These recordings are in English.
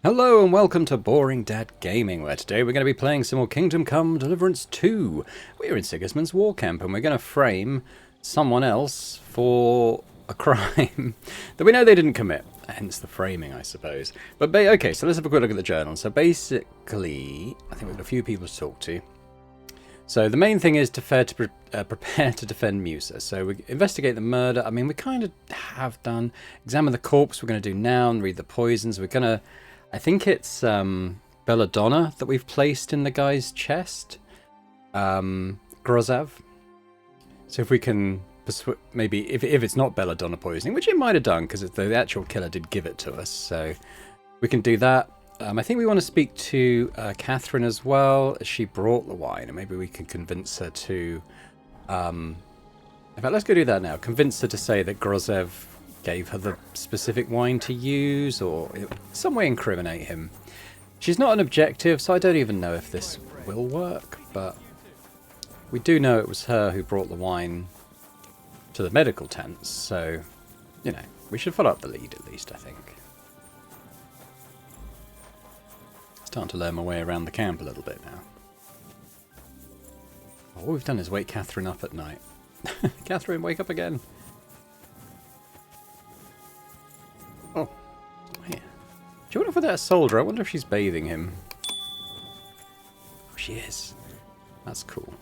Hello and welcome to Boring Dad Gaming, where today we're going to be playing some more Kingdom Come Deliverance 2. We're in Sigismund's war camp and we're going to frame someone else for a crime that we know they didn't commit. Hence the framing, I suppose. But okay, so let's have a quick look at the journal. So basically, I think we've got a few people to talk to. So the main thing is prepare to defend Musa. So we investigate the murder. I mean, we kind of have done. Examine the corpse. We're going to do now and read the poisons. We're going to. I think it's Belladonna that we've placed in the guy's chest. Grozav. So if we can maybe if it's not Belladonna poisoning, which it might have done because the actual killer did give it to us. So we can do that. I think we want to speak to Catherine as well. She brought the wine, and maybe we can convince her to. In fact, let's go do that now. Convince her to say that Grozev gave her the specific wine to use, or some way incriminate him. She's not an objective, so I don't even know if this will work, but we do know it was her who brought the wine to the medical tents, so, you know, we should follow up the lead at least, I think. Starting to learn my way around the camp a little bit now. All we've done is wake Catherine up at night. Catherine, wake up again. Oh, yeah. Do you wonder if with that soldier, I wonder if she's bathing him. Oh, she is. That's cool.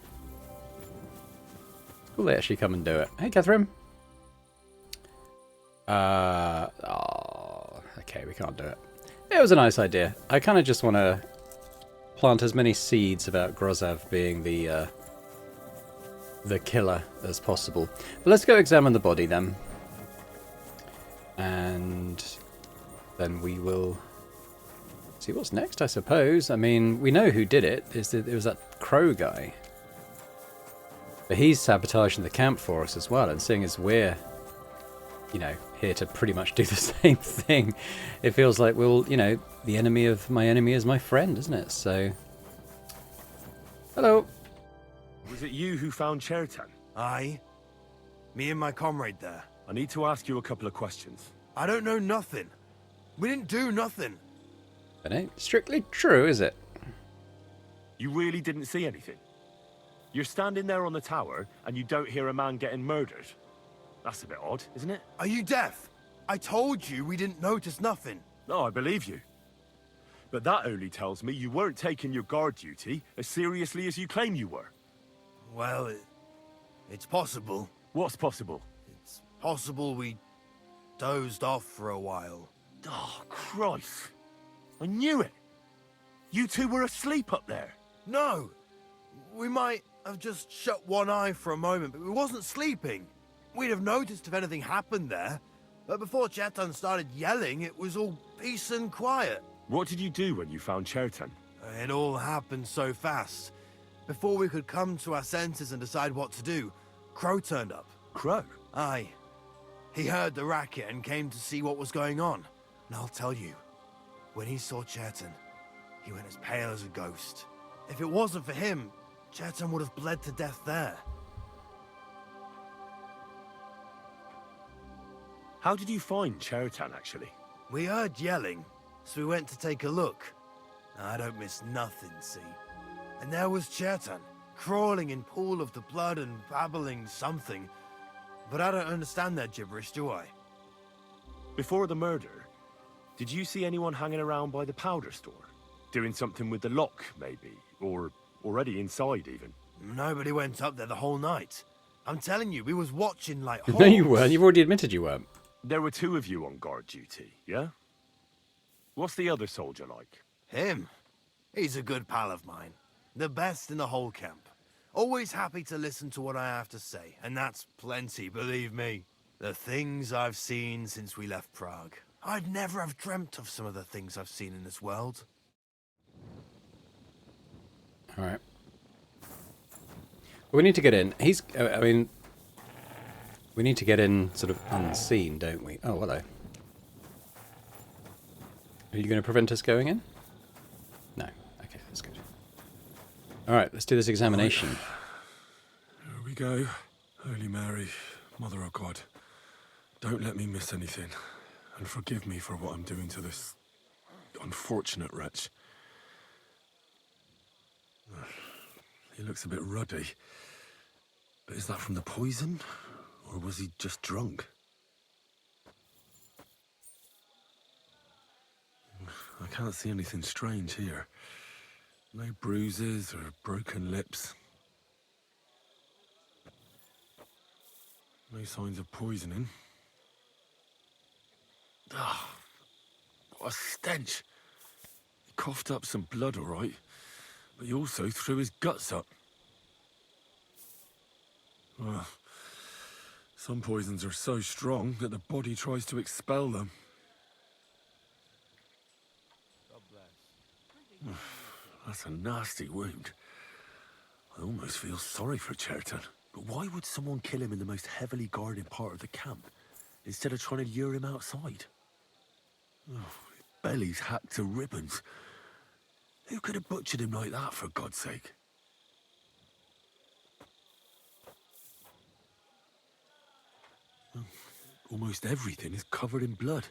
It's cool they actually come and do it. Hey, Catherine. Oh, okay, we can't do it. It was a nice idea. I kind of just want to plant as many seeds about Grozav being the killer as possible. But let's go examine the body then. And then we will see what's next, I suppose. I mean, we know who did it. It was that crow guy. But he's sabotaging the camp for us as well. And seeing as we're, you know, here to pretty much do the same thing, it feels like we'll, you know, the enemy of my enemy is my friend, isn't it? So, hello. Was it you who found Chertan? Aye. Me and my comrade there. I need to ask you a couple of questions. I don't know nothing. We didn't do nothing. That ain't strictly true, is it? You really didn't see anything? You're standing there on the tower and you don't hear a man getting murdered? That's a bit odd, isn't it? Are you deaf? I told you we didn't notice nothing. No, I believe you. But that only tells me you weren't taking your guard duty as seriously as you claim you were. Well, it's possible. What's possible? It's possible we dozed off for a while. Oh, Christ. I knew it. You two were asleep up there. No! We might have just shut one eye for a moment, but we wasn't sleeping. We'd have noticed if anything happened there. But before Chetan started yelling, it was all peace and quiet. What did you do when you found Chertan? It all happened so fast. Before we could come to our senses and decide what to do, Crow turned up. Crow? Aye. He heard the racket and came to see what was going on. And I'll tell you, when he saw Chertan, he went as pale as a ghost. If it wasn't for him, Chertan would have bled to death there. How did you find Chertan, actually? We heard yelling, so we went to take a look. I don't miss nothing, see? And there was Chertan, crawling in pool of the blood and babbling something. But I don't understand that gibberish, do I? Before the murder, did you see anyone hanging around by the powder store? Doing something with the lock, maybe? Or already inside, even? Nobody went up there the whole night. I'm telling you, we was watching like hawks. No, you weren't. You've already admitted you weren't. There were two of you on guard duty, yeah? What's the other soldier like? Him? He's a good pal of mine. The best in the whole camp. Always happy to listen to what I have to say, and that's plenty, believe me. The things I've seen since we left Prague. I'd never have dreamt of some of the things I've seen in this world. Alright. We need to get in. I mean, we need to get in sort of unseen, don't we? Oh, hello. Are you going to prevent us going in? No. Okay, that's good. Alright, let's do this examination. Here we go. Holy Mary, Mother of God, don't let me miss anything. And forgive me for what I'm doing to this unfortunate wretch. He looks a bit ruddy. But is that from the poison? Or was he just drunk? I can't see anything strange here. No bruises or broken lips. No signs of poisoning. Ah, what a stench. He coughed up some blood, all right, but he also threw his guts up. Well, some poisons are so strong that the body tries to expel them. God bless. That's a nasty wound. I almost feel sorry for Cherton. But why would someone kill him in the most heavily guarded part of the camp, instead of trying to lure him outside? Oh, his belly's hacked to ribbons. Who could have butchered him like that, for God's sake? Almost everything is covered in blood.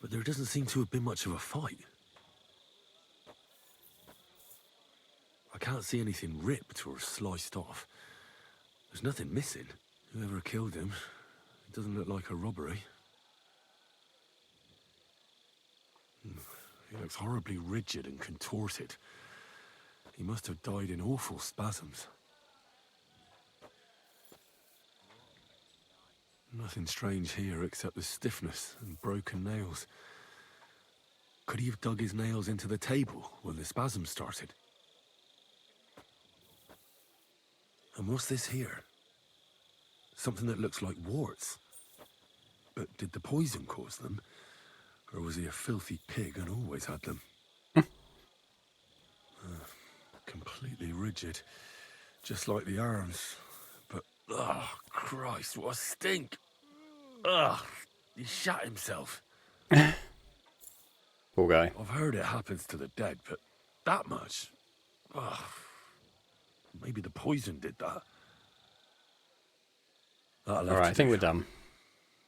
But there doesn't seem to have been much of a fight. I can't see anything ripped or sliced off. There's nothing missing. Whoever killed him, it doesn't look like a robbery. He looks horribly rigid and contorted. He must have died in awful spasms. Nothing strange here except the stiffness and broken nails. Could he have dug his nails into the table when the spasms started? And what's this here? Something that looks like warts. But did the poison cause them? Or was he a filthy pig and always had them? Completely rigid. Just like the arms. But, oh, Christ, what a stink! Ugh, he shot himself. Poor guy. I've heard it happens to the dead, but that much? Ugh. Maybe the poison did that. Alright, I think we're done.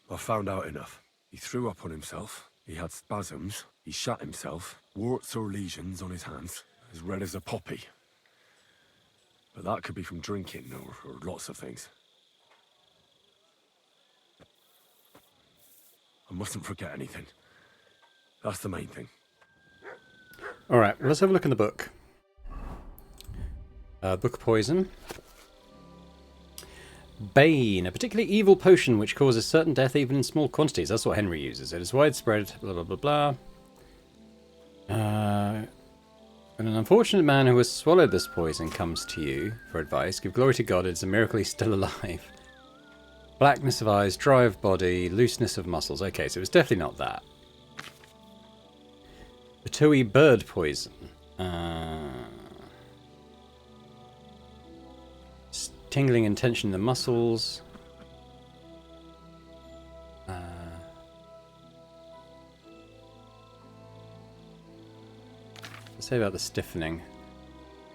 I found out enough. He threw up on himself. He had spasms. He shot himself. Warts or lesions on his hands. As red as a poppy. But that could be from drinking or lots of things. I mustn't forget anything. That's the main thing. Alright, well, let's have a look in the book. Book of Poison. Bane, a particularly evil potion which causes certain death even in small quantities. That's what Henry uses. It is widespread, blah, blah, blah, blah. When an unfortunate man who has swallowed this poison comes to you for advice, give glory to God, it's a miracle he's still alive. Blackness of eyes, dry of body, looseness of muscles. Okay, so it's definitely not that. Batui bird poison. Tingling and tension in the muscles. Let's say about the stiffening.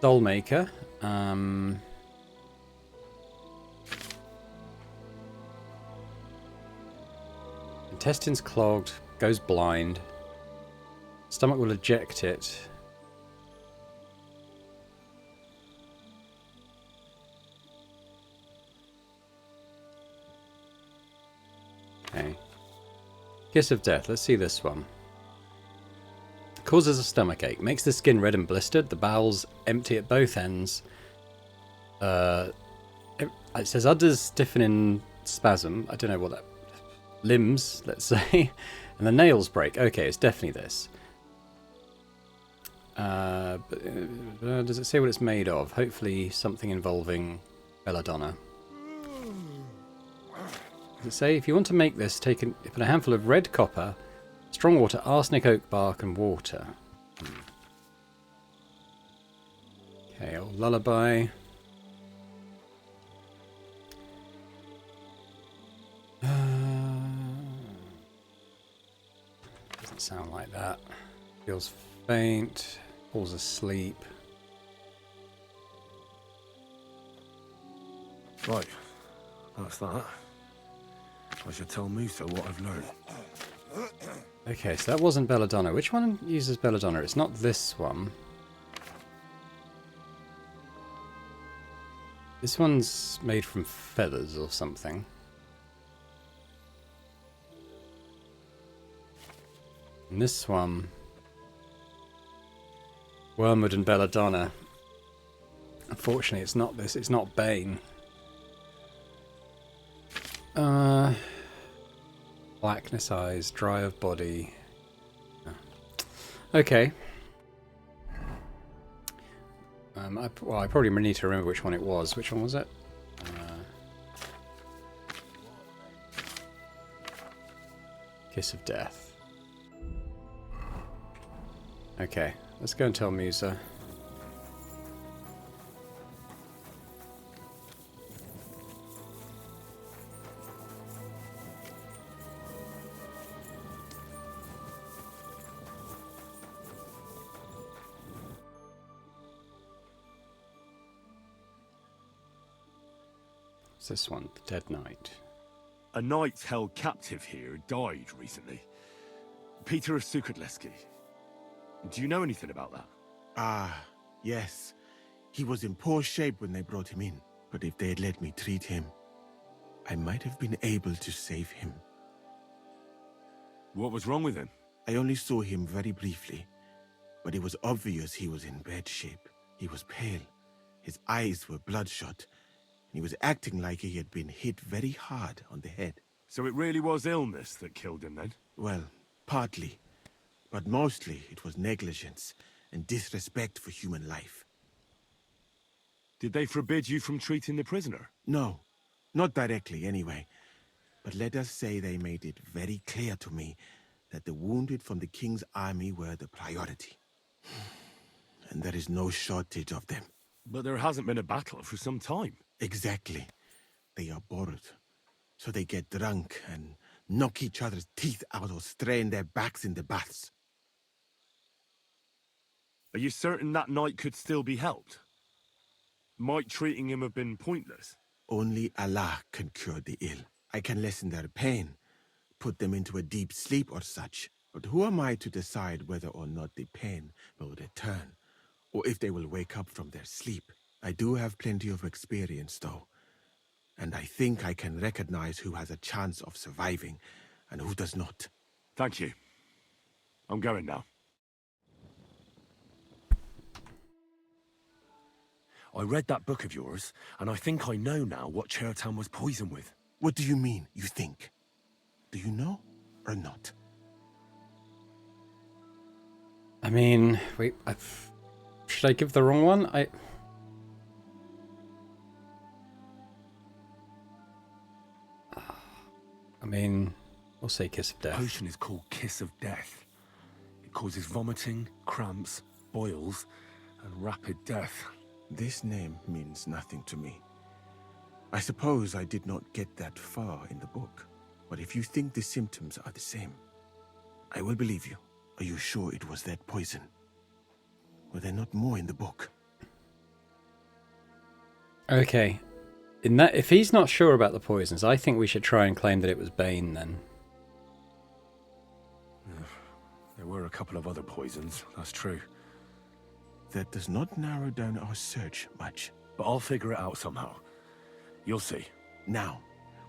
Doll maker. Intestines clogged. Goes blind. Stomach will eject it. Okay. Kiss of death. Let's see this one. Causes a stomachache. Makes the skin red and blistered. The bowels empty at both ends. It says udders stiffening spasm. I don't know what that... Limbs, let's say. And the nails break. Okay, it's definitely this. Does it say what it's made of? Hopefully something involving belladonna. Does it say, if you want to make this, put a handful of red copper, strong water, arsenic, oak bark, and water. Okay, old lullaby. Doesn't sound like that. Feels faint. Falls asleep. Right, that's that. I should tell Musa what I've learned. Okay, so that wasn't belladonna. Which one uses belladonna? It's not this one. This one's made from feathers or something. And this one... Wormwood and belladonna. Unfortunately, it's not this. It's not Bane. Blackness eyes, dry of body. Okay. I probably need to remember which one it was. Which one was it? Kiss of Death. Okay, let's go and tell Musa. What's this one? The Dead Knight. A knight held captive here died recently. Peter of Sukotleski. Do you know anything about that? Ah, yes. He was in poor shape when they brought him in, but if they had let me treat him, I might have been able to save him. What was wrong with him? I only saw him very briefly, but it was obvious he was in bad shape. He was pale, his eyes were bloodshot, and he was acting like he had been hit very hard on the head. So it really was illness that killed him then? Well, partly, but mostly it was negligence and disrespect for human life. Did they forbid you from treating the prisoner? No, not directly anyway. But let us say they made it very clear to me that the wounded from the king's army were the priority. And there is no shortage of them. But there hasn't been a battle for some time. Exactly. They are bored. So they get drunk and knock each other's teeth out or strain their backs in the baths. Are you certain that knight could still be helped? Might treating him have been pointless? Only Allah can cure the ill. I can lessen their pain, put them into a deep sleep or such. But who am I to decide whether or not the pain will return, or if they will wake up from their sleep? I do have plenty of experience, though, and I think I can recognize who has a chance of surviving and who does not. Thank you. I'm going now. I read that book of yours, and I think I know now what Chertown was poisoned with. What do you mean, you think? Do you know or not? I mean, wait, should I give the wrong one? I mean, we'll say Kiss of The Death. potion is called Kiss of Death. It causes vomiting, cramps, boils, and rapid death. This name means nothing to me. I suppose I did not get that far in the book, but if you think the symptoms are the same, I will believe you. Are you sure it was that poison? Were there not more in the book? Okay. If he's not sure about the poisons, I think we should try and claim that it was Bane then. There were a couple of other poisons, that's true. That does not narrow down our search much. But I'll figure it out somehow. You'll see. Now,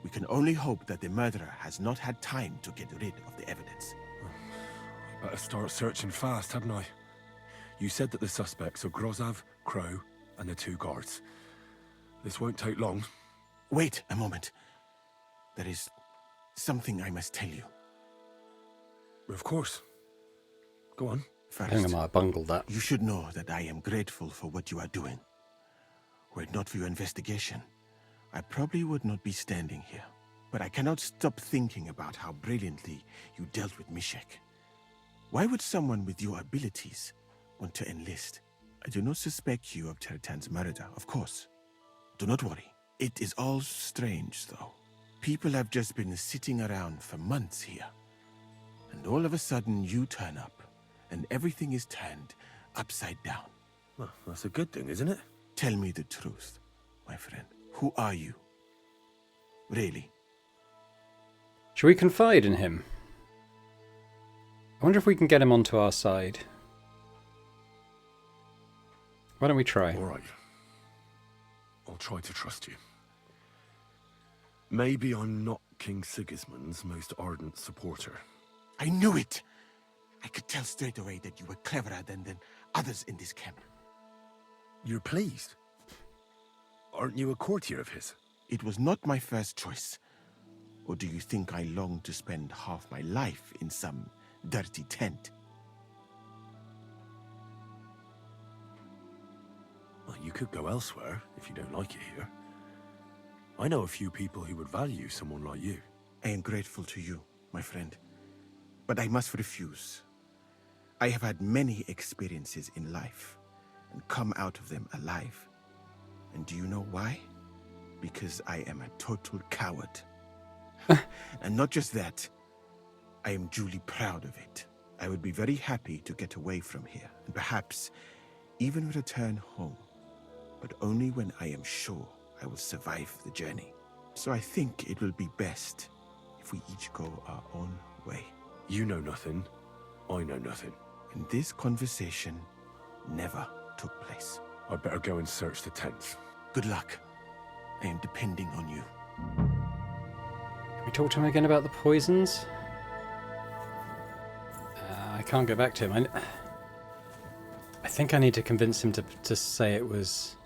we can only hope that the murderer has not had time to get rid of the evidence. I better start searching fast, hadn't I? You said that the suspects are Grozav, Crow, and the two guards. This won't take long. Wait a moment. There is something I must tell you. Of course. Go on. I think I First, might have bungled that. you should know that I am grateful for what you are doing. Were it not for your investigation, I probably would not be standing here. But I cannot stop thinking about how brilliantly you dealt with Mishek. Why would someone with your abilities want to enlist? I do not suspect you of Chertan's murder, of course. Do not worry. It is all strange, though. People have just been sitting around for months here. And all of a sudden you turn up, and everything is turned upside down. Well, that's a good thing, isn't it? Tell me the truth, my friend. Who are you? Really? Should we confide in him? I wonder if we can get him onto our side. Why don't we try? All right. I'll try to trust you. Maybe I'm not King Sigismund's most ardent supporter. I knew it! I could tell straight away that you were cleverer than others in this camp. You're pleased? Aren't you a courtier of his? It was not my first choice. Or do you think I long to spend half my life in some dirty tent? Well, you could go elsewhere if you don't like it here. I know a few people who would value someone like you. I am grateful to you, my friend. But I must refuse. I have had many experiences in life and come out of them alive. And do you know why? Because I am a total coward. And not just that, I am duly proud of it. I would be very happy to get away from here and perhaps even return home, but only when I am sure I will survive the journey. So I think it will be best if we each go our own way. You know nothing. I know nothing. And this conversation never took place. I'd better go and search the tents. Good luck. I am depending on you. Can we talk to him again about the poisons? I can't go back to him. I think I need to convince him to say it was...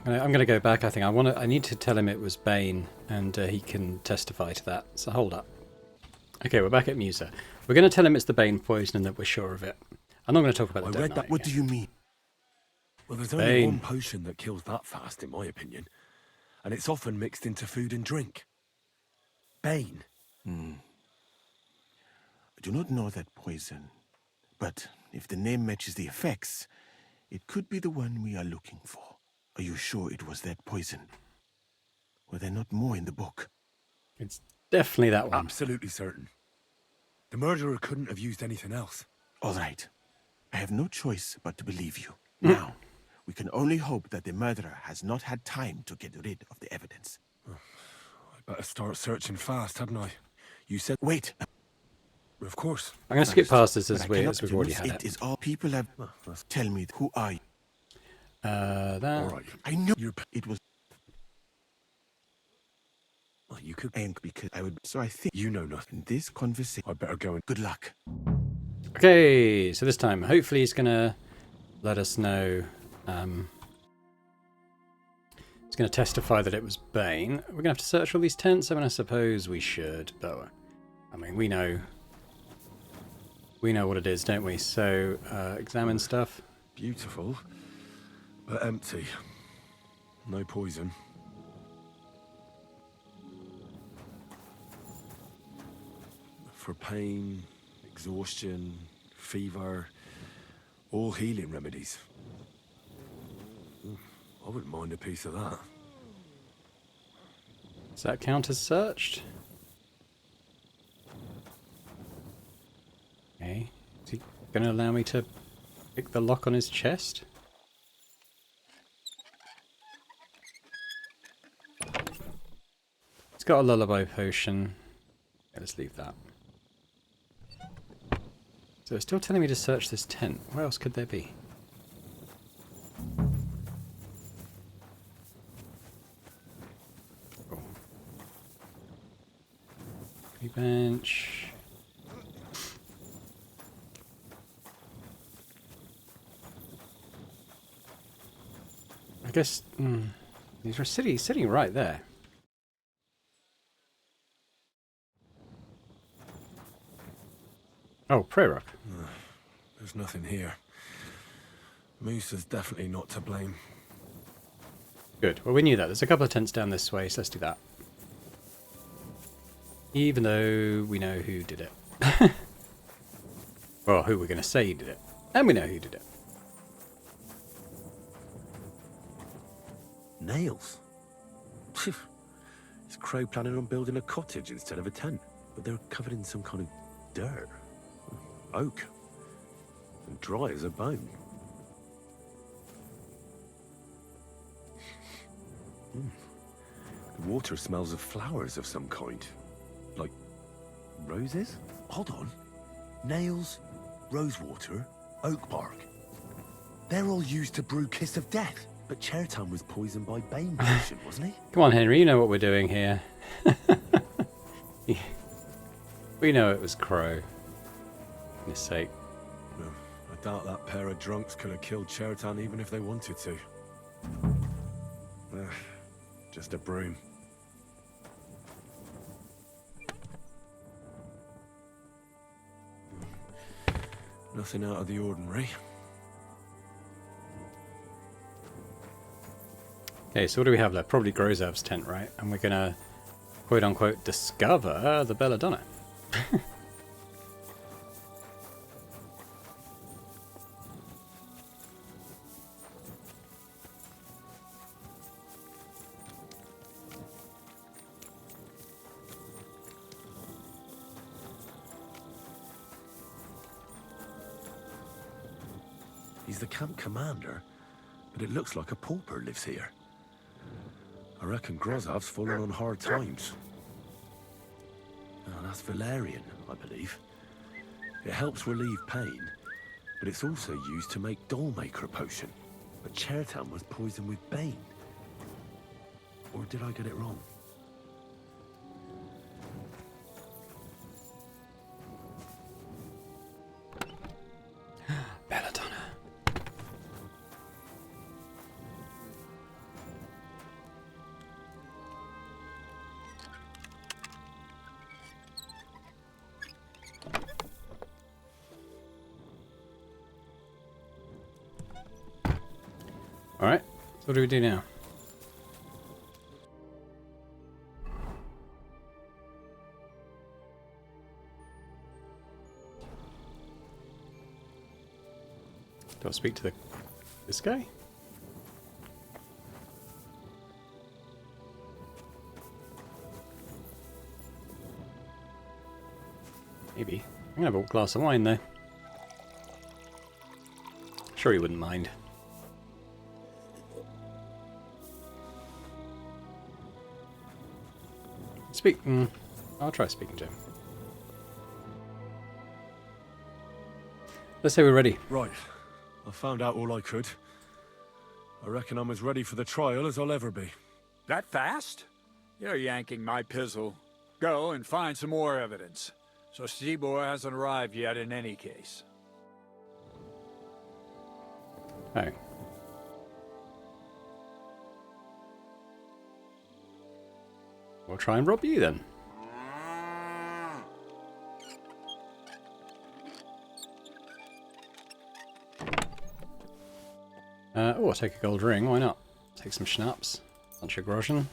I'm gonna go back. I think I need to tell him it was Bane, and he can testify to that. So hold up. Okay, we're back at Musa. We're going to tell him it's the Bane poison and that we're sure of it. I'm not going to talk about the I Dead read Knight that. What do you mean? Well, there's only Bane. one potion that kills that fast, in my opinion. And it's often mixed into food and drink. Bane. I do not know that poison. But if the name matches the effects, it could be the one we are looking for. Are you sure it was that poison? Were there not more in the book? It's definitely that one. Absolutely certain. The murderer couldn't have used anything else. All right. I have no choice but to believe you. Now, we can only hope that the murderer has not had time to get rid of the evidence. I better start searching fast, hadn't I? You said... Wait. Of course. I'm going to skip past this But as I we've cannot already use had it. it. Is all people have... Tell me, who are you? That. All right. I knew You're... it was... Well, you could... And because I would... So I think... You know nothing. In this conversation... I better go and... Good luck. Okay, so this time, hopefully he's going to let us know. He's going to testify that it was Bane. We're going to have to search all these tents. I mean, I suppose we should, but I mean, we know what it is, don't we? So, examine stuff. Beautiful, but empty. No poison. For pain, exhaustion, fever, all healing remedies. I wouldn't mind a piece of that. Does that count as searched? Okay. Is he going to allow me to pick the lock on his chest? It's got a lullaby potion. Yeah, let's leave that. So it's still telling me to search this tent. Where else could there be? Oh. Bench. I guess these are sitting right there. Oh, prayer rock. There's nothing here. Moose is definitely not to blame. Good. Well, we knew that. There's a couple of tents down this way, so let's do that. Even though we know who did it. Well, who we're going to say did it. And we know who did it. Nails? Is Crow planning on building a cottage instead of a tent? But they're covered in some kind of dirt. Oak. And dry as a bone. The water smells of flowers of some kind. Like Roses? Hold on. Nails, rosewater, oak bark. They're all used to brew Kiss of Death. But Chertan was poisoned by Bane potion, wasn't he? Come on, Henry, you know what we're doing here. We know it was Crow. For goodness sake. No, I doubt that pair of drunks could have killed Chertan even if they wanted to. Just a broom. Nothing out of the ordinary. Okay, so what do we have left? Probably Grozav's tent, right? And we're gonna, quote-unquote, discover the Belladonna. He's the camp commander, but it looks like a pauper lives here. I reckon Grozav's fallen on hard times. Oh, that's valerian, I believe. It helps relieve pain, but it's also used to make Dollmaker potion. But Chertan was poisoned with Bane. Or did I get it wrong? Belladonna. Alright, so what do we do now? Do I speak to this guy? Maybe. I'm gonna have a glass of wine though. Sure he wouldn't mind. I'll try speaking to him. Let's say we're ready. Right. I found out all I could. I reckon I'm as ready for the trial as I'll ever be. That fast? You're yanking my pizzle. Go and find some more evidence. So Stibor hasn't arrived yet in any case. Oh. We'll try and rob you then. Oh, I'll take a gold ring, why not? Take some schnapps. Bunch of groschen.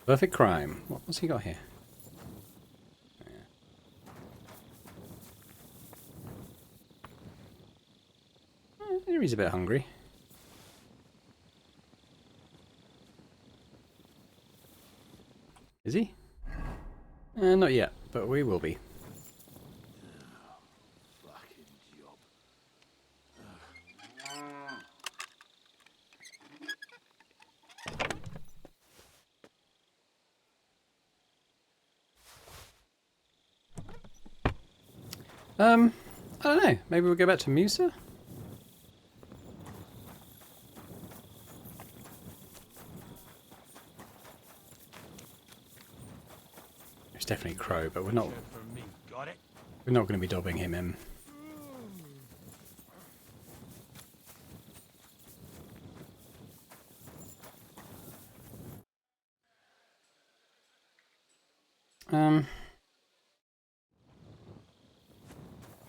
Perfect crime. What's he got here? He's a bit hungry. Is he? Not yet, but we will be. I don't know. Maybe we'll go back to Musa? It's definitely Crow, but we're not going to be dobbing him in.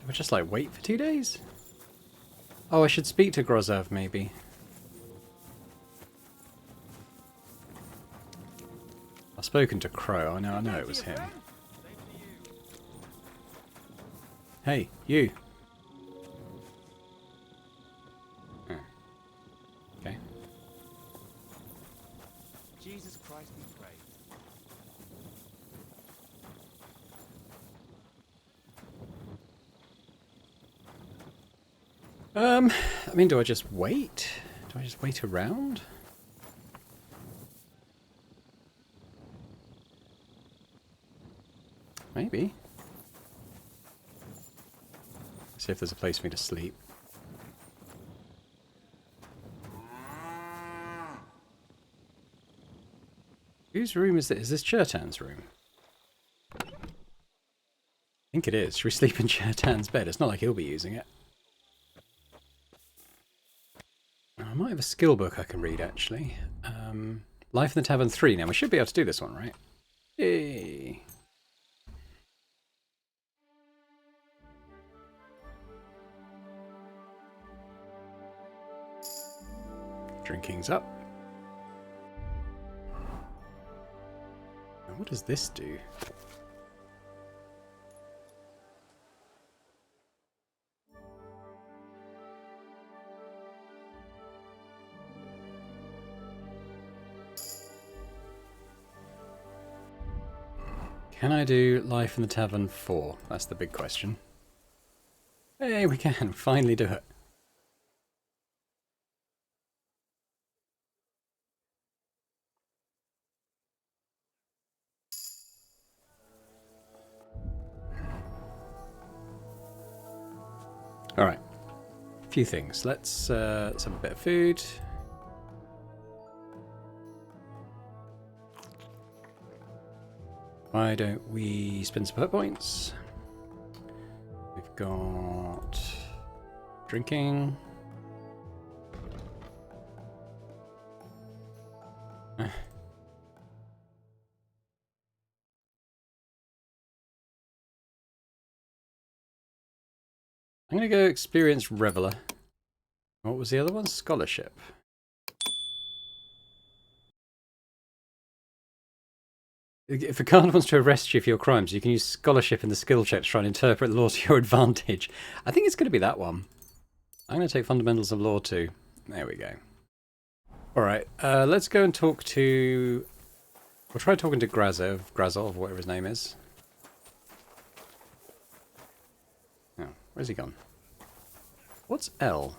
We'll just like wait for 2 days? Oh, I should speak to Grozav maybe. I've spoken to Crow, I know it was him. Hey, you. Oh. Okay. Jesus Christ be praised. I mean, do I just wait? Do I just wait around? Maybe. See if there's a place for me to sleep. Whose room is this? Is this Chertan's room? I think it is. Should we sleep in Chertan's bed? It's not like he'll be using it. I might have a skill book I can read, actually. Life in the Tavern 3. Now, we should be able to do this one, right? Yay! Drinking's up. Now, what does this do? Can I do Life in the Tavern 4? That's the big question. Hey, we can finally do it. Alright. A few things. Let's have a bit of food. Why don't we spend some hit points? We've got drinking. I'm going to go experience Reveler. What was the other one? Scholarship. If a guard wants to arrest you for your crimes, you can use scholarship in the skill check to try and interpret the law to your advantage. I think it's going to be that one. I'm going to take fundamentals of law too. There we go. Alright, let's go and talk to... We'll try talking to Grazov, whatever his name is. Oh, where's he gone? What's L?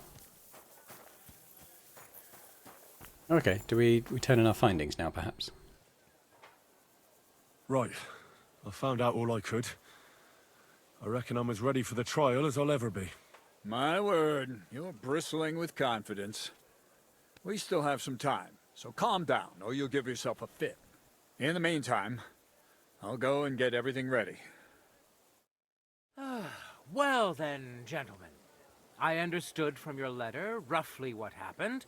Okay, do we turn in our findings now, perhaps? Right. I found out all I could. I reckon I'm as ready for the trial as I'll ever be. My word, you're bristling with confidence. We still have some time, so calm down, or you'll give yourself a fit. In the meantime, I'll go and get everything ready. Well then, gentlemen. I understood from your letter roughly what happened,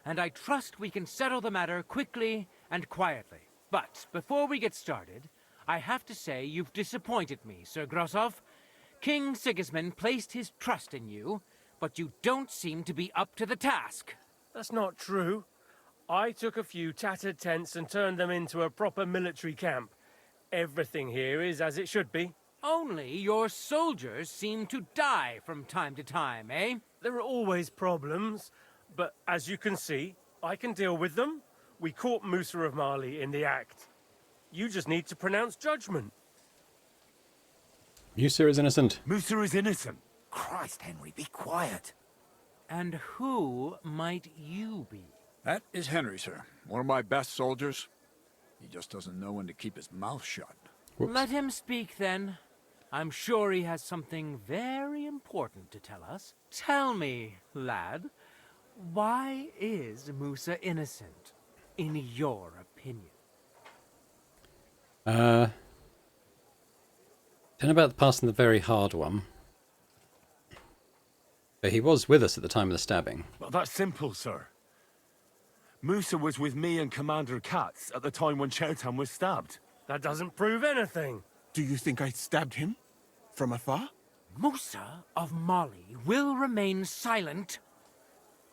and I trust we can settle the matter quickly and quietly. But before we get started, I have to say you've disappointed me, Sir Grosov. King Sigismund placed his trust in you, but you don't seem to be up to the task. That's not true. I took a few tattered tents and turned them into a proper military camp. Everything here is as it should be. Only your soldiers seem to die from time to time, eh? There are always problems, but as you can see, I can deal with them. We caught Musa of Mali in the act. You just need to pronounce judgment. Musa is innocent. Musa is innocent. Christ, Henry, be quiet. And who might you be? That is Henry, sir. One of my best soldiers. He just doesn't know when to keep his mouth shut. Whoops. Let him speak then. I'm sure he has something very important to tell us. Tell me, lad, why is Musa innocent, in your opinion? Don't know about passing the very hard one. But he was with us at the time of the stabbing. Well, that's simple, sir. Musa was with me and Commander Katz at the time when Chertan was stabbed. That doesn't prove anything. Do you think I stabbed him? From afar? Musa of Mali will remain silent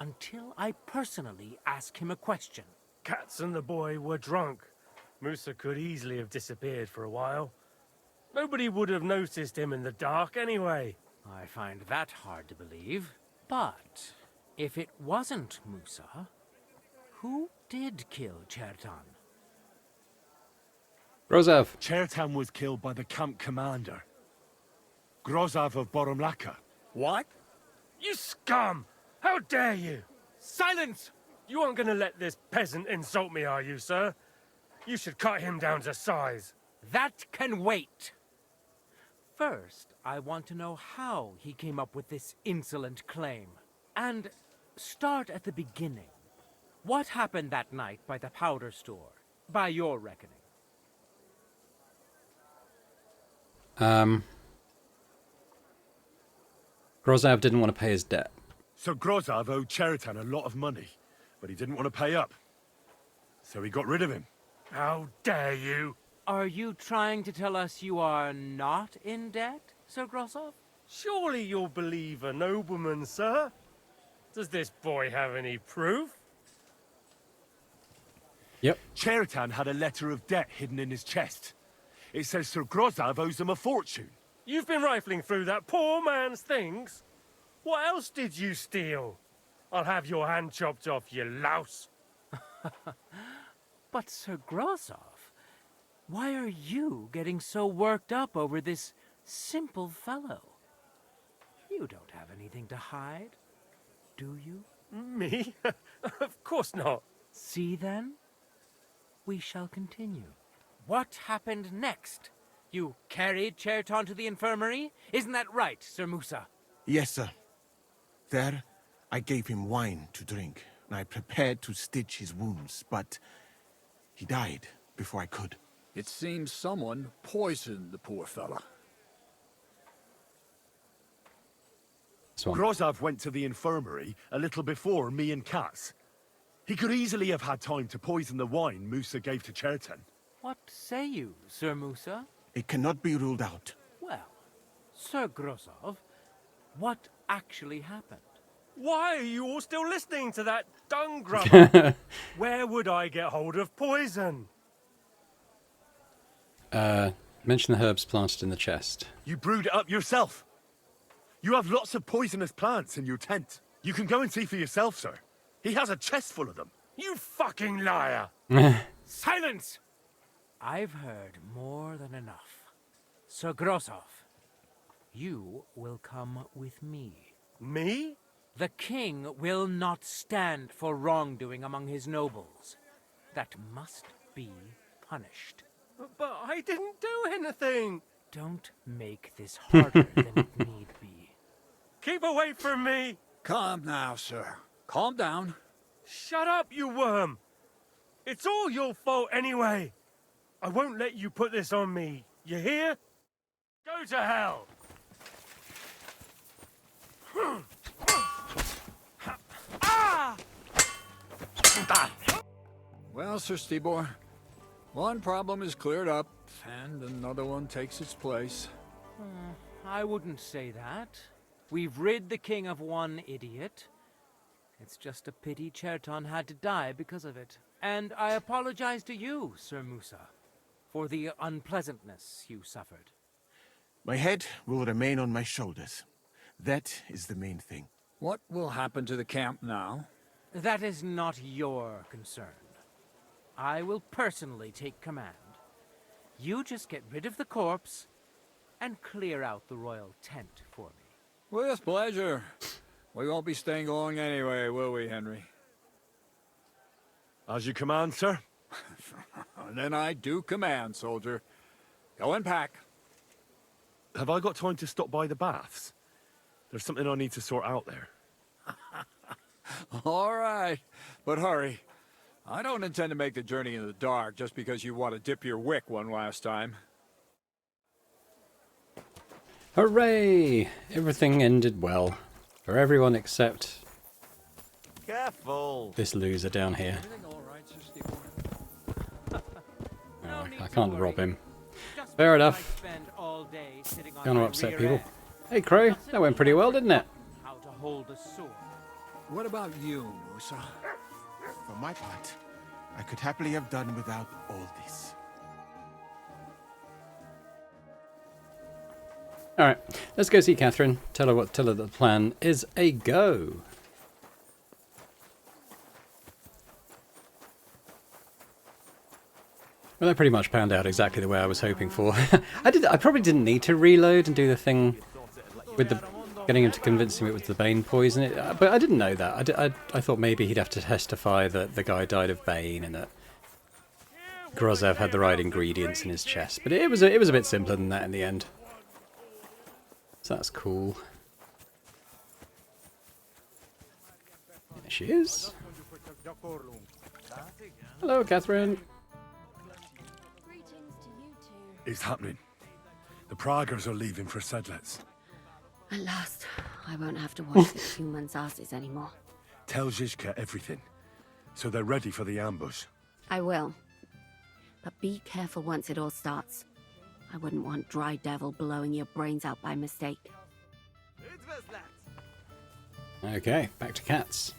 until I personally ask him a question. Katz and the boy were drunk. Musa could easily have disappeared for a while. Nobody would have noticed him in the dark anyway. I find that hard to believe. But if it wasn't Musa, who did kill Chertan? Grozov. Chertan was killed by the camp commander, Grozov of Bohemia. What? You scum! How dare you? Silence! You aren't gonna let this peasant insult me, are you, sir? You should cut him down to size. That can wait. First, I want to know how he came up with this insolent claim. And start at the beginning. What happened that night by the powder store, by your reckoning? Grozav didn't want to pay his debt. So Grozav owed Cheriton a lot of money, but he didn't want to pay up. So he got rid of him. How dare you? Are you trying to tell us you are not in debt, Sir Grosov? Surely you'll believe a nobleman, sir. Does this boy have any proof? Yep. Cheriton had a letter of debt hidden in his chest. It says Sir Grozav owes him a fortune. You've been rifling through that poor man's things. What else did you steal? I'll have your hand chopped off, you louse. But Sir Grosov, why are you getting so worked up over this simple fellow? You don't have anything to hide, do you? Me? Of course not. See then? We shall continue. What happened next? You carried Cheriton to the infirmary? Isn't that right, Sir Musa? Yes, sir. There, I gave him wine to drink, and I prepared to stitch his wounds, but he died before I could. It seems someone poisoned the poor fella. Swan. Grozav went to the infirmary a little before me and Katz. He could easily have had time to poison the wine Musa gave to Cheriton. What say you, Sir Musa? It cannot be ruled out. Well, Sir Grosov, what actually happened? Why are you all still listening to that dung grubber? Where would I get hold of poison? Mention the herbs planted in the chest. You brewed it up yourself. You have lots of poisonous plants in your tent. You can go and see for yourself, sir. He has a chest full of them. You fucking liar! Silence! I've heard more than enough. Sir Grosov, you will come with me. Me? The king will not stand for wrongdoing among his nobles. That must be punished. But I didn't do anything. Don't make this harder than it need be. Keep away from me. Calm now, sir. Calm down. Shut up, you worm. It's all your fault anyway. I won't let you put this on me. You hear? Go to hell. Ah! Well, Sir Stibor, one problem is cleared up, and another one takes its place. I wouldn't say that. We've rid the king of one idiot. It's just a pity Cheriton had to die because of it. And I apologize to you, Sir Musa, for the unpleasantness you suffered. My head will remain on my shoulders. That is the main thing. What will happen to the camp now? That is not your concern. I will personally take command. You just get rid of the corpse and clear out the royal tent for me. With pleasure. We won't be staying long anyway, will we, Henry? As you command, sir. And then I do command, soldier. Go and pack. Have I got time to stop by the baths? There's something I need to sort out there. All right, but hurry. I don't intend to make the journey in the dark just because you want to dip your wick one last time. Hooray! Everything ended well. For everyone except Careful. this loser down here. Everything all right, Sir Stibor? Oh, need I to can't worry. rob him. Just Fair because enough. I spend all day sitting on Don't want my to upset rear people. end. Hey, Crow, that went pretty well, didn't it? How to hold a sword. What about you, Musa? For my part, I could happily have done without all this. All right, let's go see Catherine. Tell her the plan is a go. Well, that pretty much panned out exactly the way I was hoping for. I probably didn't need to reload and do the thing with the getting him to convince him it was the Bane poison. But I didn't know that. I thought maybe he'd have to testify that the guy died of Bane and that Grozev had the right ingredients in his chest. But it was a bit simpler than that in the end. So that's cool. There she is. Hello, Catherine. Greetings to you two. It's happening. The Praggers are leaving for Sedlets. At last, I won't have to watch the humans' asses anymore. Tell Zizka everything, so they're ready for the ambush. I will. But be careful once it all starts. I wouldn't want Dry Devil blowing your brains out by mistake. Okay, back to cats.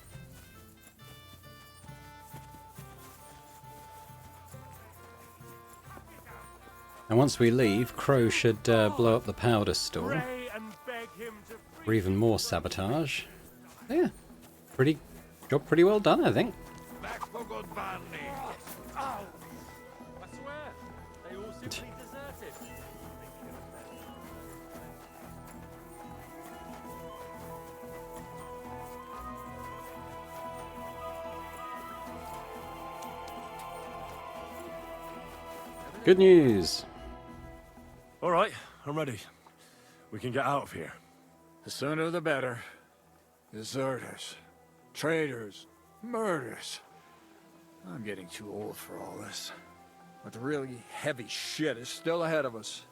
And once we leave, Crow should blow up the powder store. For even more sabotage. Yeah, job pretty well done, I think. Back for good Barney. I swear, they all simply deserted. Good news. All right, I'm ready. We can get out of here. The sooner the better. Deserters, traitors, murders. I'm getting too old for all this. But the really heavy shit is still ahead of us.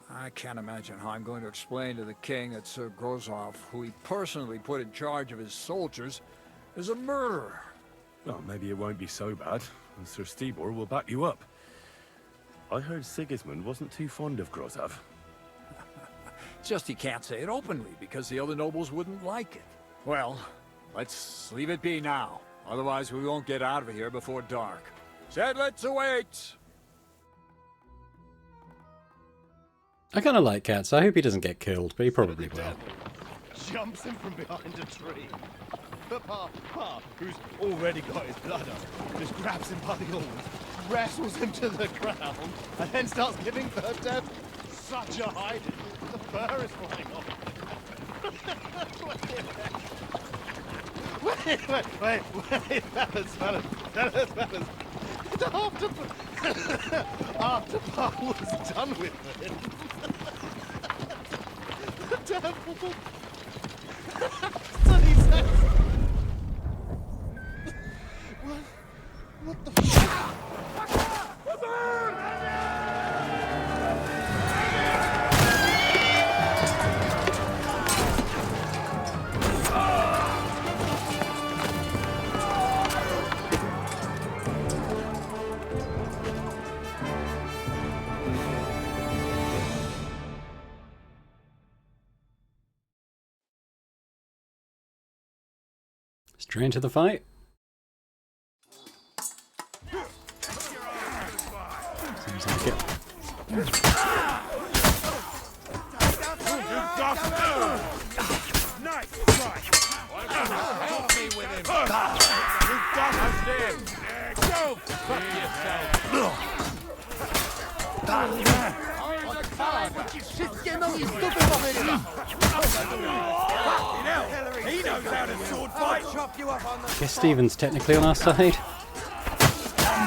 I can't imagine how I'm going to explain to the king that Sir Grozov, who he personally put in charge of his soldiers, is a murderer. Well, maybe it won't be so bad, and Sir Stibor will back you up. I heard Sigismund wasn't too fond of Grozov. Just he can't say it openly, because the other nobles wouldn't like it. Well, let's leave it be now. Otherwise we won't get out of here before dark. Sedlets awaits! I kind of like cats. I hope he doesn't get killed, but he probably will. Jumps him from behind a tree. But Pa, who's already got his blood up, just grabs him by the horns, wrestles him to the ground, and then starts giving birth to such a hiding. The fur is flying off. Wait, fellas. After Pa was done with him, the devil. So he says, what the fuck? Straight into the fight. Seems like it. Nice try. Help me with him. You've got us there. Go. Fuck yourself. He knows how to sword fight. Chop you up on the. Guess Stephen's technically on our side.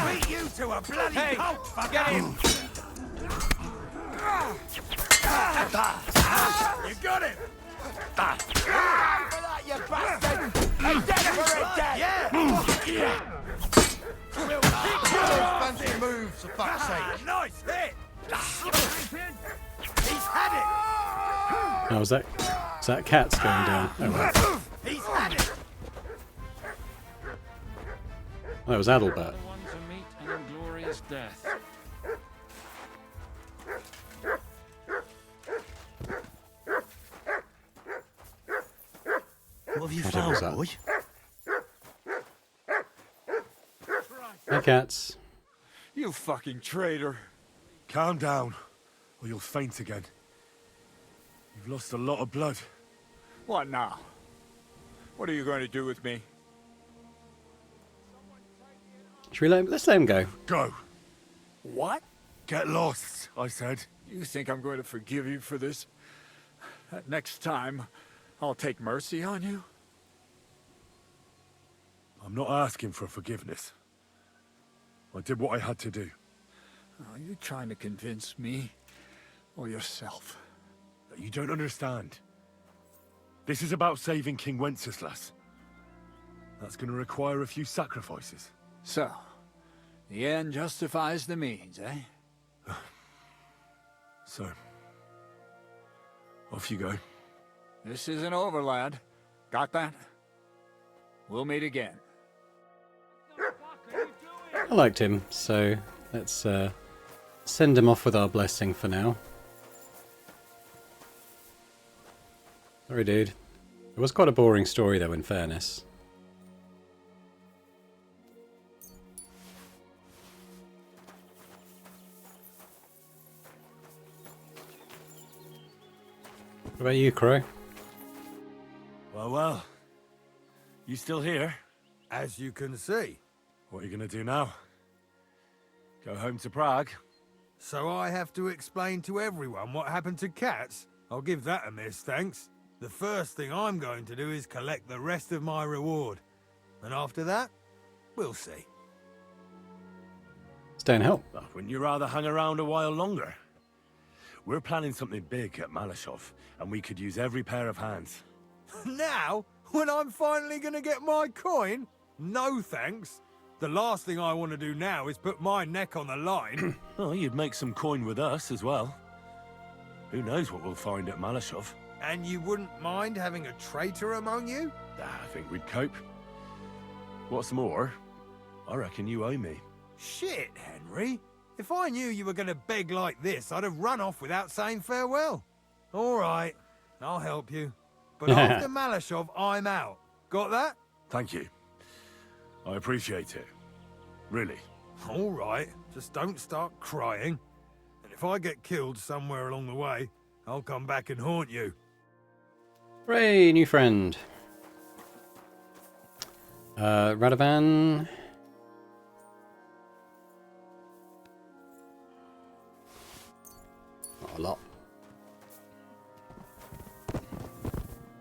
Beat you to a bloody pulp. Get him. You got him. You bastard! I'm dead for it, Dad! Yeah! Fancy moves, for fuck's sake. Nice hit! He's had it! Oh, is that cat's going down? Oh, well. He's had it! That was Adalbert. The one to meet an inglorious death. What have you Whatever was found, that? boy? Hi, cats. You fucking traitor. Calm down, or you'll faint again. You've lost a lot of blood. What now? What are you going to do with me? Should we let's let him go. Go. What? Get lost, I said. You think I'm going to forgive you for this? Next time, I'll take mercy on you? I'm not asking for forgiveness. I did what I had to do. Are you trying to convince me or yourself? You don't understand. This is about saving King Wenceslas. That's going to require a few sacrifices. So, the end justifies the means, eh? So, off you go. This isn't over, lad. Got that? We'll meet again. I liked him, so let's send him off with our blessing for now. Sorry, dude. It was quite a boring story, though, in fairness. What about you, Crow? Well, well. You still here? As you can see. What are you going to do now? Go home to Prague? So I have to explain to everyone what happened to Cats? I'll give that a miss, thanks. The first thing I'm going to do is collect the rest of my reward. And after that, we'll see. Stay and help. Oh, wouldn't you rather hang around a while longer? We're planning something big at Malashov, and we could use every pair of hands. Now? When I'm finally gonna get my coin? No thanks. The last thing I want to do now is put my neck on the line. Oh, you'd make some coin with us as well. Who knows what we'll find at Malashov? And you wouldn't mind having a traitor among you? I think we'd cope. What's more, I reckon you owe me. Shit, Henry. If I knew you were gonna beg like this, I'd have run off without saying farewell. All right, I'll help you. But after Malashov, I'm out. Got that? Thank you. I appreciate it. Really. All right, just don't start crying. And if I get killed somewhere along the way, I'll come back and haunt you. Hooray, new friend. Radovan. Not a lot.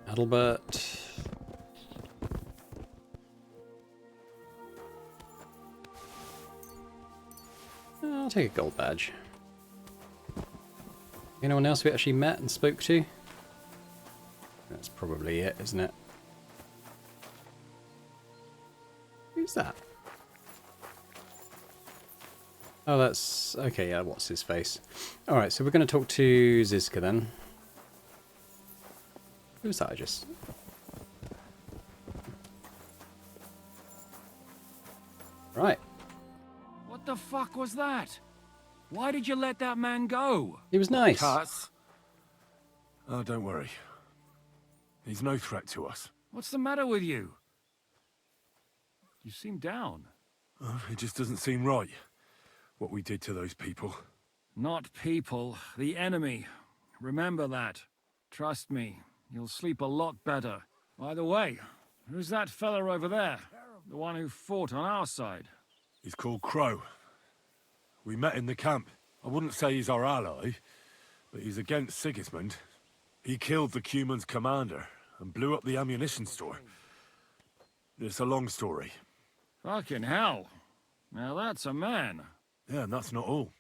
Adalbert. I'll take a gold badge. Anyone else we actually met and spoke to? That's probably it, isn't it? Who's that? Oh, that's... okay, yeah, what's his face? Alright, so we're going to talk to Zizka then. Who's that I just... Right. What the fuck was that? Why did you let that man go? He was nice. Cats? Oh, don't worry. He's no threat to us. What's the matter with you? You seem down. Oh, it just doesn't seem right, what we did to those people. Not people, the enemy. Remember that. Trust me, you'll sleep a lot better. By the way, who's that fella over there? The one who fought on our side? He's called Crow. We met in the camp. I wouldn't say he's our ally, but he's against Sigismund. He killed the Cuman's commander and blew up the ammunition store. It's a long story. Fucking hell. Now that's a man. Yeah, and that's not all.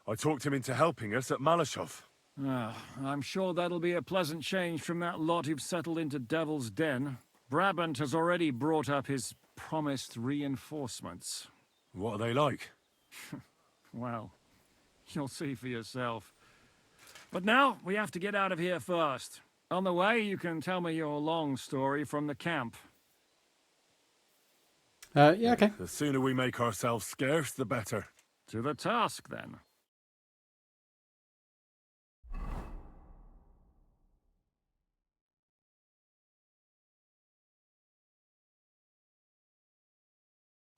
I talked him into helping us at Malashov. I'm sure that'll be a pleasant change from that lot who've settled into Devil's Den. Brabant has already brought up his promised reinforcements. What are they like? Well, you'll see for yourself. But now, we have to get out of here first. On the way, you can tell me your long story from the camp. Yeah, okay. The sooner we make ourselves scarce, the better. To the task, then.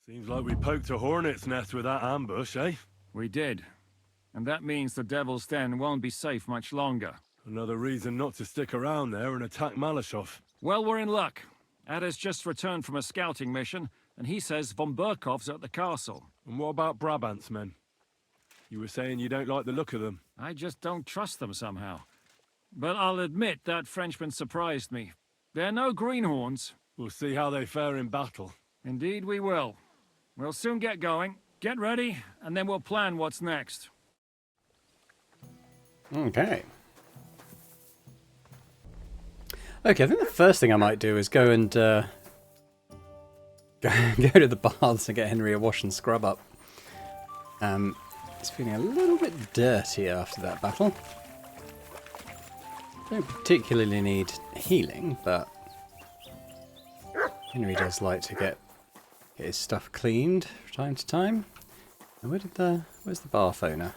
Seems like we poked a hornet's nest with that ambush, eh? We did. And that means the Devil's Den won't be safe much longer. Another reason not to stick around there and attack Malashov. Well, we're in luck. Ada's just returned from a scouting mission, and he says von Burkov's at the castle. And what about Brabant's men? You were saying you don't like the look of them. I just don't trust them somehow. But I'll admit that Frenchman surprised me. They're no greenhorns. We'll see how they fare in battle. Indeed we will. We'll soon get going. Get ready, and then we'll plan what's next. Okay. Okay, I think the first thing I might do is go and go to the baths and get Henry a wash and scrub up. He's feeling a little bit dirty after that battle. Don't particularly need healing, but Henry does like to get his stuff cleaned from time to time. And where's the bath owner?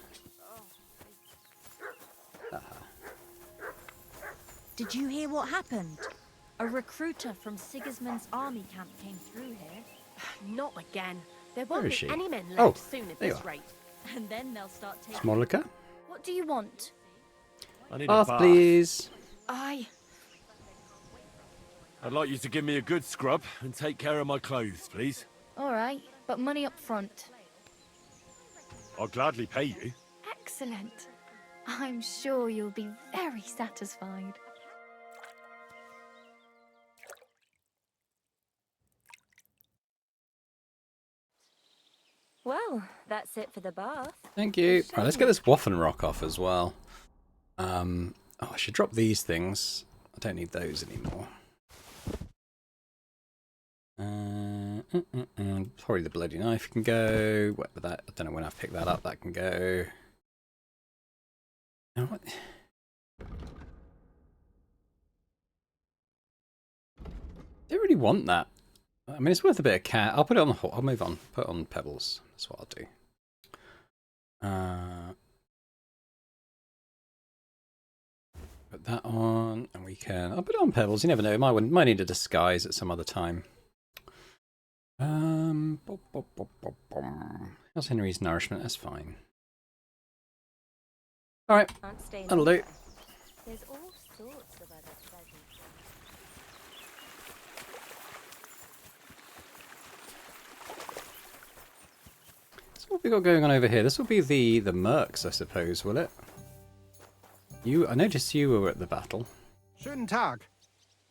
Did you hear what happened? A recruiter from Sigismund's army camp came through here. Not again. There Where won't is be she? any men Oh, left soon at there you this are. rate. And then they'll start taking... Smolika? What do you want? I need Bath, a bath. please. I... I'd like you to give me a good scrub and take care of my clothes, please. All right, but money up front. I'll gladly pay you. Excellent. I'm sure you'll be very satisfied. Well, that's it for the bath. Thank you. Right, let's get this Waffen Rock off as well. Oh, I should drop these things. I don't need those anymore. Probably the bloody knife can go. What with that? I don't know when I've picked that up. That can go. You know what? Don't really want that. I mean, it's worth a bit of cat. I'll put it on the. I'll move on. Put it on pebbles. That's what I'll do. Put that on, and we can. I'll put it on pebbles. You never know. Might need a disguise at some other time. How's Henry's nourishment? That's fine. All right, that'll do. There's all sorts of other pleasant... So what have we got going on over here? This will be the mercs, I suppose, will it? I noticed you were at the battle. Schönen Tag.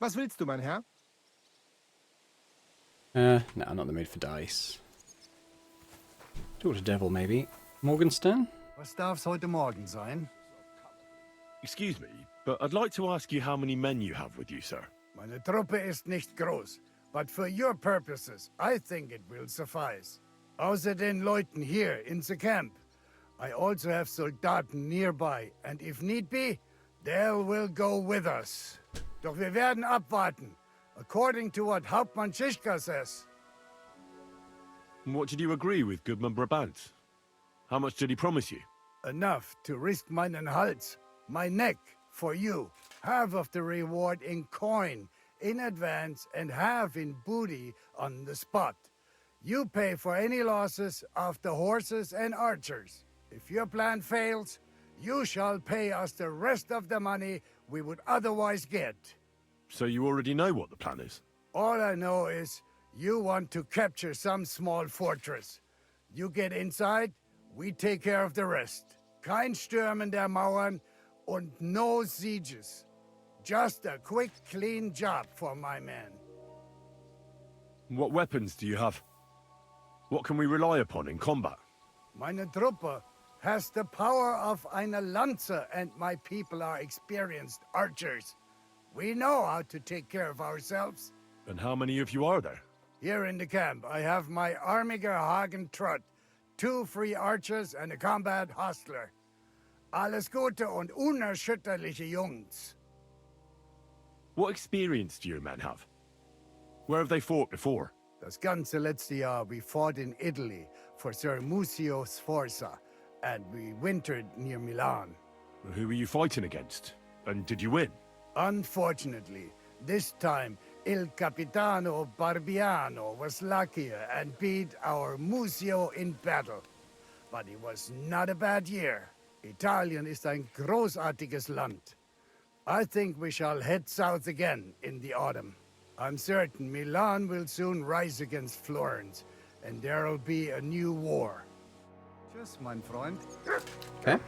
Was willst du, mein Herr? No, I'm not in the mood for dice. Talk to Devil, maybe. Morgenstern? Was darf's heute Morgen sein? Excuse me, but I'd like to ask you how many men you have with you, sir. Meine Truppe ist nicht groß, but for your purposes, I think it will suffice. Außer den Leuten here in the camp, I also have Soldaten nearby, and if need be, they will go with us. Doch wir werden abwarten, according to what Hauptmann Schischka says. And what did you agree with Goodman Brabant? How much did he promise you? Enough to risk meinen Hals, my neck, for you. Half of the reward in coin, in advance, and half in booty on the spot. You pay for any losses of the horses and archers. If your plan fails, you shall pay us the rest of the money we would otherwise get. So you already know what the plan is? All I know is you want to capture some small fortress. You get inside, we take care of the rest. Kein Stürmen der Mauern und no sieges. Just a quick, clean job for my men. What weapons do you have? What can we rely upon in combat? Meine Truppe has the power of eine Lanze, and my people are experienced archers. We know how to take care of ourselves. And how many of you are there? Here in the camp, I have my Armiger Hagen Trott, 2 free archers and a combat hostler. Alles Gute und unerschütterliche Jungs. What experience do your men have? Where have they fought before? Das ganze letzte Jahr we fought in Italy for Sir Musio Sforza, and we wintered near Milan. Who were you fighting against? And did you win? Unfortunately, this time Il Capitano Barbiano was luckier and beat our Musio in battle. But it was not a bad year. Italien ist ein großartiges Land. I think we shall head south again in the autumn. I'm certain Milan will soon rise against Florence, and there'll be a new war. Tschüss, mein Freund. Okay.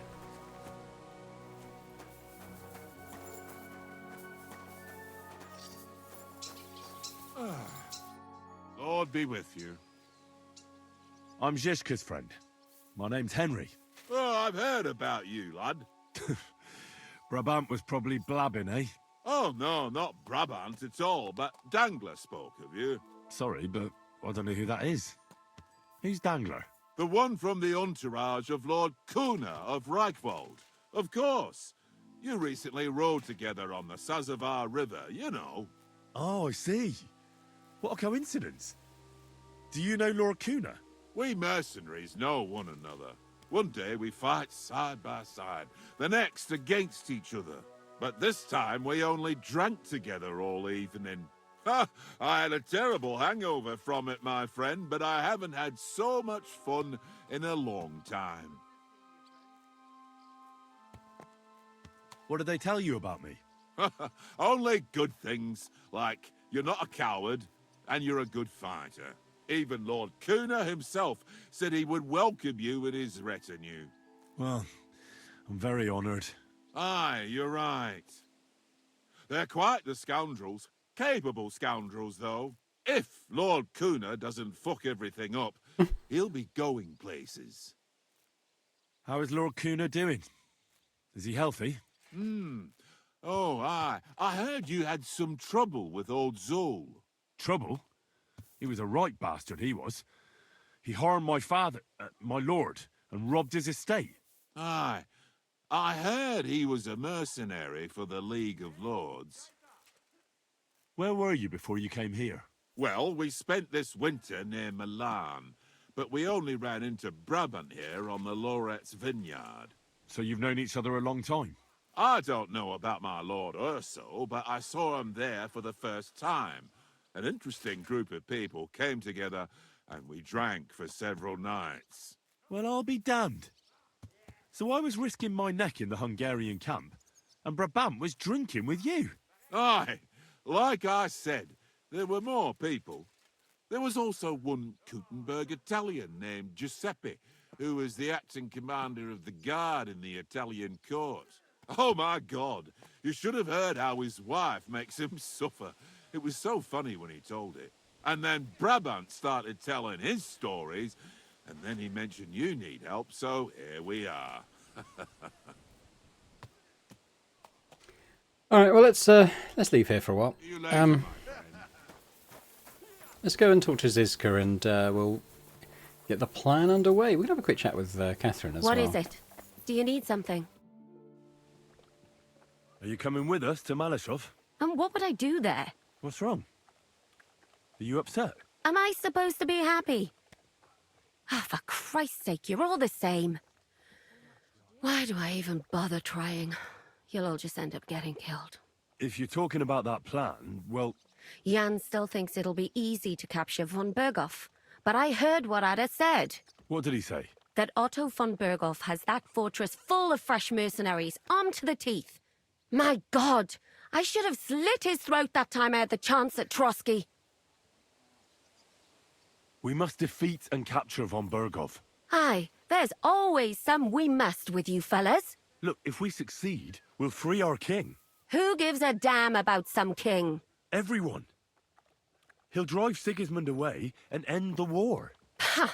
Lord be with you. I'm Zizka's friend. My name's Henry. Oh, I've heard about you, lad. Brabant was probably blabbing, eh? Oh, no, not Brabant at all, but Dangler spoke of you. Sorry, but I don't know who that is. Who's Dangler? The one from the entourage of Lord Kuna of Reichwald. Of course. You recently rode together on the Sazavar River, you know. Oh, I see. What a coincidence. Do you know Lord Kuna? We mercenaries know one another. One day we fight side by side, the next against each other. But this time we only drank together all evening. Ha! I had a terrible hangover from it, my friend, but I haven't had so much fun in a long time. What did they tell you about me? Only good things, like you're not a coward and you're a good fighter. Even Lord Kuna himself said he would welcome you with his retinue. Well, I'm very honored. Aye, you're right. They're quite the scoundrels. Capable scoundrels, though. If Lord Kuna doesn't fuck everything up, he'll be going places. How is Lord Kuna doing? Is he healthy? Oh, aye. I heard you had some trouble with old Zul. Trouble? He was a right bastard, he was. He harmed my father, my lord, and robbed his estate. Aye. I heard he was a mercenary for the League of Lords. Where were you before you came here? Well, we spent this winter near Milan, but we only ran into Brabant here on the Loretz vineyard. So you've known each other a long time? I don't know about my Lord Urso, but I saw him there for the first time. An interesting group of people came together, and we drank for several nights. Well, I'll be damned. So I was risking my neck in the Hungarian camp, and Brabant was drinking with you. Aye, like I said, there were more people. There was also one Kuttenberg Italian named Giuseppe, who was the acting commander of the guard in the Italian court. Oh my God, you should have heard how his wife makes him suffer. It was so funny when he told it. And then Brabant started telling his stories, and then he mentioned you need help, so here we are. All right, well let's leave here for a while. Let's go and talk to Zizka, and we'll get the plan underway. We can have a quick chat with Catherine as well. What is it? Do you need something? Are you coming with us to Malashov? And what would I do there? What's wrong? Are you upset? Am I supposed to be happy? Oh, for Christ's sake, you're all the same. Why do I even bother trying? You'll all just end up getting killed. If you're talking about that plan, well... Jan still thinks it'll be easy to capture von Berghoff, but I heard what Ada said. What did he say? That Otto von Berghoff has that fortress full of fresh mercenaries, armed to the teeth. My God! I should have slit his throat that time I had the chance at Trotsky. We must defeat and capture von Berghoff. Aye, there's always some we must with you fellas. Look, if we succeed, we'll free our king. Who gives a damn about some king? Everyone. He'll drive Sigismund away and end the war. Ha!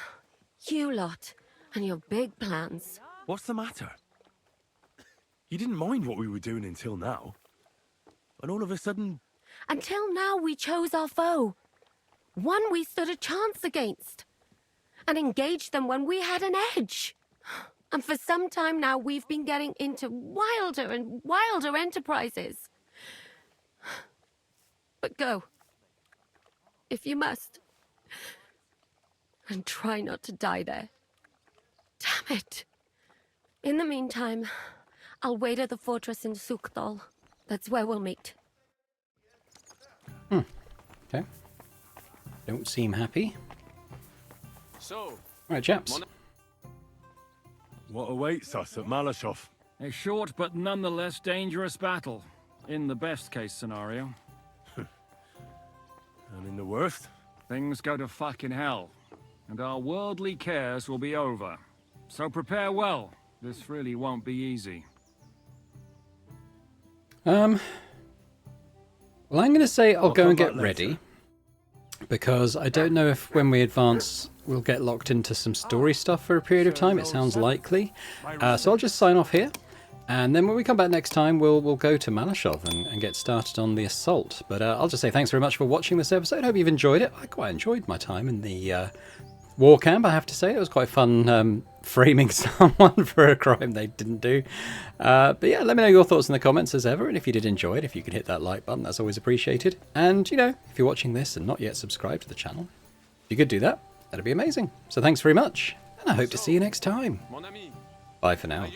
You lot, and your big plans. What's the matter? You didn't mind what we were doing until now. And all of a sudden... Until now we chose our foe. One we stood a chance against. And engaged them when we had an edge. And for some time now we've been getting into wilder and wilder enterprises. But go. If you must. And try not to die there. Damn it. In the meantime, I'll wait at the fortress in Sukdal. That's where we'll meet. Okay. Don't seem happy. So, Right, chaps. What awaits us at Malashov? a short but nonetheless dangerous battle, in the best case scenario. And in the worst? Things go to fucking hell, and our worldly cares will be over. So prepare well. This really won't be easy. Well, I'm going to say I'll go and get ready, because I don't know if when we advance we'll get locked into some story stuff for a period of time. It sounds likely. So I'll just sign off here. And then when we come back next time, we'll go to Malashov and get started on the assault. But I'll just say thanks very much for watching this episode. Hope you've enjoyed it. I quite enjoyed my time in the war camp, I have to say. It was quite fun framing someone for a crime they didn't do. But yeah, let me know your thoughts in the comments as ever. And if you did enjoy it, if you could hit that like button, that's always appreciated. And, you know, if you're watching this and not yet subscribed to the channel, if you could do that, that'd be amazing. So thanks very much. And I hope to see you next time. Bye for now.